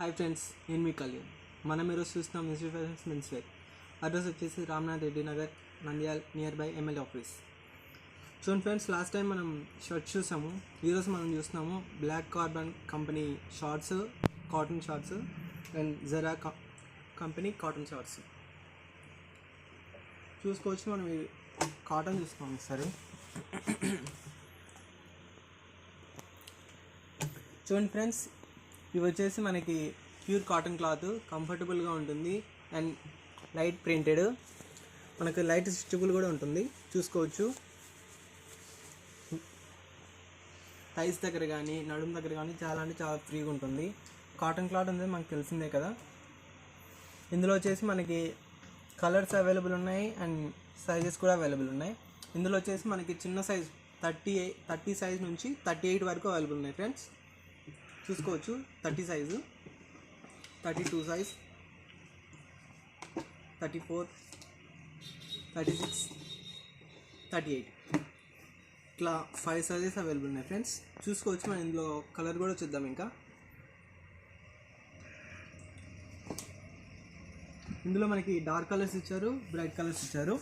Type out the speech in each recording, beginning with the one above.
Hi friends, నేను మీ కళ్యాణ్. మనం ఈరోజు చూస్తున్నాం mister fashions men's wear. Address వచ్చేసి Ramnath Reddy Nagar, Nandyal, near by MLA office. చూడండి ఫ్రెండ్స్, లాస్ట్ టైం మనం షర్ట్స్ చూసాము. ఈరోజు మనం చూస్తున్నాము black carbon company shorts, cotton shorts and Zara company cotton shorts చూసుకోవచ్చు. మనం కాటన్ చూస్తున్నాం సరే. చూడండి ఫ్రెండ్స్, ఇవి వచ్చేసి మనకి ప్యూర్ కాటన్ క్లాత్, కంఫర్టబుల్గా ఉంటుంది అండ్ లైట్ ప్రింటెడ్. మనకి లైట్ స్టిచబుల్ కూడా ఉంటుంది, చూసుకోవచ్చు. థైస్ దగ్గర కానీ నడుము దగ్గర కానీ చాలా అంటే చాలా ఫ్రీగా ఉంటుంది. కాటన్ క్లాత్ అనేది మనకు తెలిసిందే కదా. ఇందులో వచ్చేసి మనకి కలర్స్ అవైలబుల్ ఉన్నాయి అండ్ సైజెస్ కూడా అవైలబుల్ ఉన్నాయి. ఇందులో వచ్చేసి మనకి చిన్న సైజ్ 30 సైజ్ నుంచి 38 వరకు అవైలబుల్ ఉన్నాయి ఫ్రెండ్స్. చూసుకోవచ్చు. 30 సైజు, 32 సైజ్, 34, 36, 38 ఇట్లా 5 సైజెస్ అవైలబుల్ ఉన్నాయి ఫ్రెండ్స్. చూసుకోవచ్చు. మనం ఇందులో కలర్ కూడా చూద్దాం. ఇంకా ఇందులో మనకి డార్క్ కలర్స్ ఇచ్చారు, బ్రైట్ కలర్స్ ఇచ్చారు.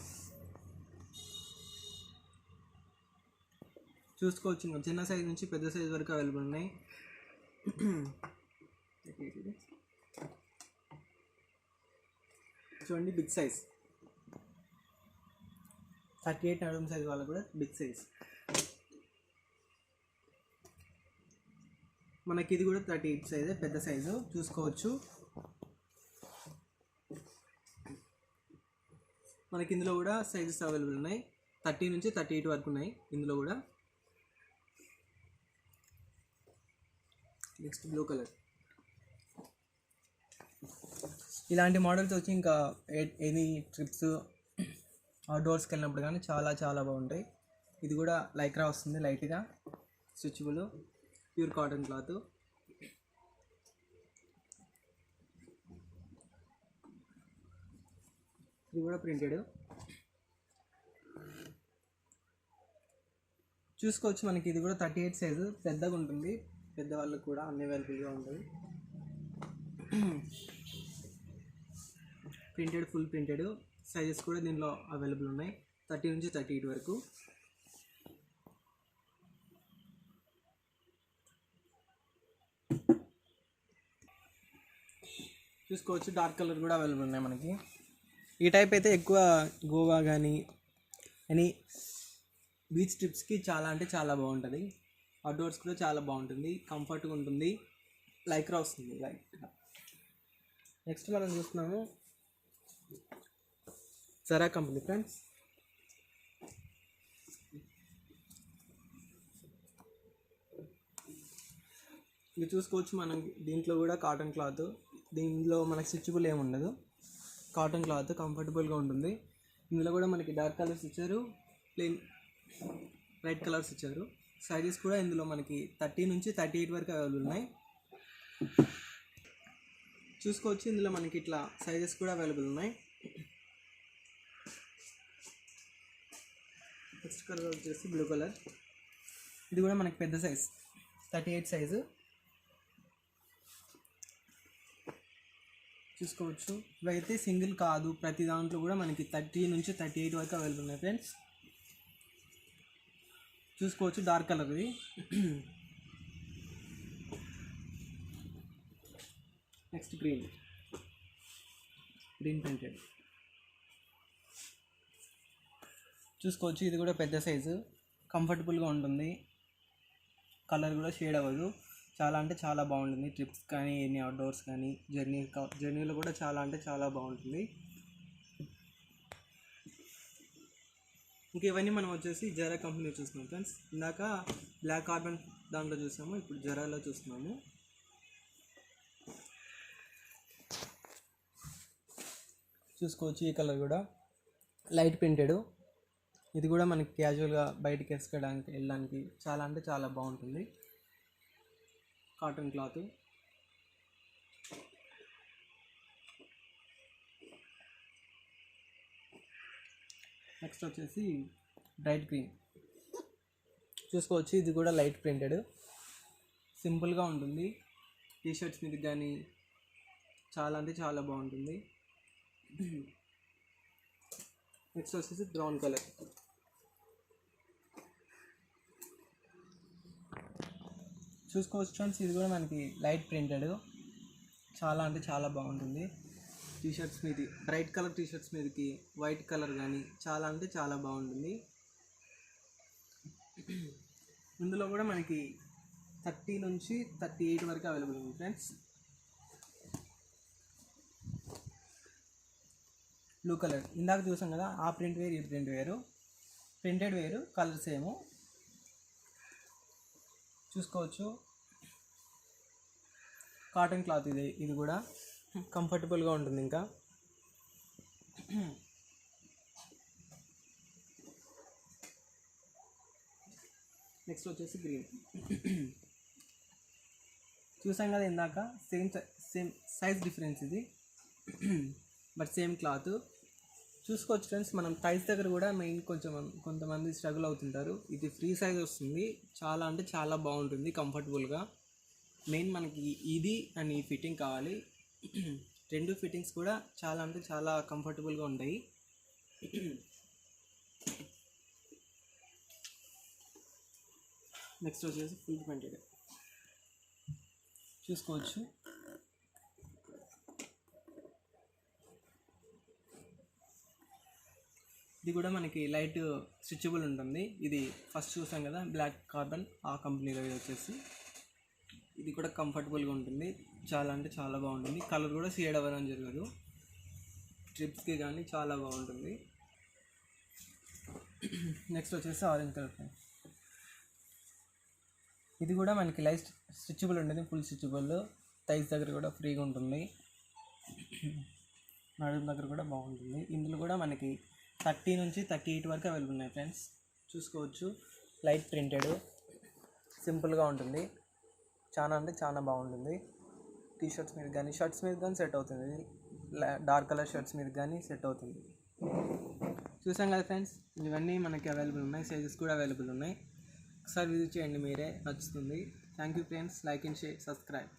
చూసుకోవచ్చు. ఇంకా చిన్న సైజ్ నుంచి పెద్ద సైజ్ వరకు అవైలబుల్ ఉన్నాయి. చూడండి, బిగ్ సైజ్ 38 నడుము సైజ్ వాళ్ళకు కూడా బిగ్ సైజ్. మనకి ఇది కూడా 38 సైజే, పెద్ద సైజు. చూసుకోవచ్చు. మనకి ఇందులో కూడా సైజెస్ అవైలబుల్ ఉన్నాయి. 30 నుంచి 38 వరకు ఉన్నాయి ఇందులో కూడా. Next blue colour. ఇలాంటి మోడల్స్ వచ్చి ఇంకా ఎనీ ట్రిప్స్ అవుట్డోర్స్కి వెళ్ళినప్పుడు కానీ చాలా చాలా బాగుంటాయి. ఇది కూడా లైక్రా వస్తుంది, లైట్గా స్ట్రెచబుల్, ప్యూర్ కాటన్ క్లాత్. ఇది కూడా ప్రింటెడ్. చూసుకోవచ్చు. మనకి ఇది కూడా 38 సైజు, పెద్దగా ఉంటుంది. పెద్దవాళ్ళకు కూడా అన్ని అవైలబుల్గా ఉంటుంది. Printed, full printed. సైజెస్ కూడా దీనిలో అవైలబుల్ ఉన్నాయి, 30 నుంచి 38 వరకు. చూసుకోవచ్చు. డార్క్ కలర్ కూడా అవైలబుల్ ఉన్నాయి మనకి. ఈ టైప్ అయితే ఎక్కువ గోవా కానీ ఎనీ బీచ్ ట్రిప్స్కి చాలా అంటే చాలా బాగుంటుంది. అవుట్డోర్స్ కూడా చాలా బాగుంటుంది, కంఫర్ట్గా ఉంటుంది, లైక్రా వస్తుంది లైట్గా. నెక్స్ట్ మనం చూస్తున్నాము జరా కంపెనీ ఫ్రెండ్స్. ఇది చూసుకోవచ్చు. మనం దీంట్లో కూడా కాటన్ క్లాత్, దీనిలో మనకి స్టిచబుల్ ఏమి ఉండదు. కాటన్ క్లాత్ కంఫర్టబుల్గా ఉంటుంది. ఇందులో కూడా మనకి డార్క్ కలర్స్ ఇచ్చారు, ప్లెయిన్ లైట్ కలర్స్ ఇచ్చారు. సైజెస్ కూడా ఇందులో మనకి 30 నుంచి 38 వరకు అవైలబుల్ ఉన్నాయి. చూసుకోవచ్చు. ఇందులో మనకి ఇట్లా సైజెస్ కూడా అవైలబుల్ ఉన్నాయి. నెక్స్ట్ కలర్ వచ్చేసి బ్లూ కలర్. ఇది కూడా మనకి పెద్ద సైజ్, 38 సైజు. చూసుకోవచ్చు. ఇవైతే సింగిల్ కాదు, ప్రతి దాంట్లో కూడా మనకి 30 నుంచి 38 వరకు అవైలబుల్ ఉన్నాయి ఫ్రెండ్స్. చూసుకోవచ్చు. డార్క్ కలర్ ఇది. Next green printed. చూసుకోవచ్చు. ఇది కూడా పెద్ద సైజు, కంఫర్టబుల్గా ఉంటుంది. కలర్ కూడా షేడ్ అవ్వదు. చాలా అంటే చాలా బాగుంటుంది. ట్రిప్స్ కానీ ఎన్ని అవుట్డోర్స్ కానీ జర్నీలో కూడా చాలా అంటే చాలా బాగుంటుంది. ఇంకా ఇవన్నీ మనం వచ్చేసి జరా కంపెనీ చూస్తున్నాం ఫ్రెండ్స్. ఇందాక బ్లాక్ కార్బన్ దాంట్లో చూసాము, ఇప్పుడు జరాలో చూస్తున్నాము. చూసుకోవచ్చు. ఈ కలర్ కూడా లైట్ ప్రింటెడ్. ఇది కూడా మనకి క్యాజువల్గా బయటికి వెళ్ళడానికి చాలా అంటే చాలా బాగుంటుంది. Cotton cloth. నెక్స్ట్ వచ్చేసి బ్రైట్ గ్రీన్. చూసుకోవచ్చు. ఇది కూడా లైట్ ప్రింటెడ్, సింపుల్గా ఉంటుంది. టీషర్ట్స్ మీద కానీ చాలా అంటే చాలా బాగుంటుంది. నెక్స్ట్ వచ్చేసి బ్రౌన్ కలర్. చూసుకోవచ్చు ఫ్రెండ్స్, ఇది కూడా మనకి లైట్ ప్రింటెడ్, చాలా అంటే చాలా బాగుంటుంది. టీషర్ట్స్ మీది బ్రైట్ కలర్ టీషర్ట్స్ మీదకి వైట్ కలర్ కానీ చాలా అంటే చాలా బాగుంటుంది. ఇందులో కూడా మనకి 30 నుంచి 38 వరకు అవైలబుల్ ఉంది ఫ్రెండ్స్. బ్లూ కలర్ ఇందాక చూసాం కదా, ఆ ప్రింట్ వేరు ఈ ప్రింట్ వేరు, ప్రింటెడ్ వేరు, కలర్ సేమ్. చూసుకోవచ్చు కాటన్ క్లాత్ ఇది కూడా కంఫర్టబుల్గా ఉంటుంది. ఇంకా నెక్స్ట్ వచ్చేసి గ్రీన్. చూసాం కదా ఇందాక, సేమ్ సైజ్ డిఫరెన్స్ ఇది, బట్ సేమ్ క్లాత్. చూసుకోవచ్చు ఫ్రెండ్స్, మనం సైజ్ దగ్గర కూడా మెయిన్ కొంతమంది స్ట్రగుల్ అవుతుంటారు. ఇది ఫ్రీ సైజ్ వస్తుంది, చాలా అంటే చాలా బాగుంటుంది కంఫర్టబుల్గా. మెయిన్ మనకి ఇది అండ్ ఈ ఫిట్టింగ్ కావాలి. రెండు ఫిట్టింగ్స్ కూడా చాలా అంటే చాలా కంఫర్టబుల్గా ఉంటాయి. నెక్స్ట్ వచ్చేసి ఫుల్ ప్రింటెడ్. చూసుకోవచ్చు ఇది కూడా మనకి లైట్ స్ట్రెచబుల్ ఉంటుంది. ఇది ఫస్ట్ చూసాం కదా బ్లాక్ కార్బన్, ఆ కంపెనీలో వచ్చేసి ఇది కూడా కంఫర్టబుల్గా ఉంటుంది, చాలా అంటే చాలా బాగుంటుంది. కలర్ కూడా షేడ్ అవ్వడం జరగదు, ట్రిప్స్కి కానీ చాలా బాగుంటుంది. నెక్స్ట్ వచ్చేసి ఆరెంజ్ కలర్. ఇది కూడా మనకి లైట్ స్ట్రెచబుల్ ఉంటుంది, ఫుల్ స్ట్రెచబుల్. థైస్ దగ్గర కూడా ఫ్రీగా ఉంటుంది, నడుము దగ్గర కూడా బాగుంటుంది. ఇందులో కూడా మనకి 30 నుంచి 38 వరకు అవైలబుల్ ఉన్నాయి ఫ్రెండ్స్. చూసుకోవచ్చు లైట్ ప్రింటెడ్, సింపుల్గా ఉంటుంది, చాలా అంటే చాలా బాగుంటుంది. టీషర్ట్స్ మీద కానీ షర్ట్స్ మీద కానీ సెట్ అవుతుంది, డార్క్ కలర్ షర్ట్స్ మీద కానీ సెట్ అవుతుంది. చూసాం కదా ఫ్రెండ్స్, ఇవన్నీ మనకి అవైలబుల్ ఉన్నాయి, సైజెస్ కూడా అవైలబుల్ ఉన్నాయి. ఒకసారి విజిట్ చేయండి, మీరే నచ్చుతుంది. Thank you friends, like and share, subscribe.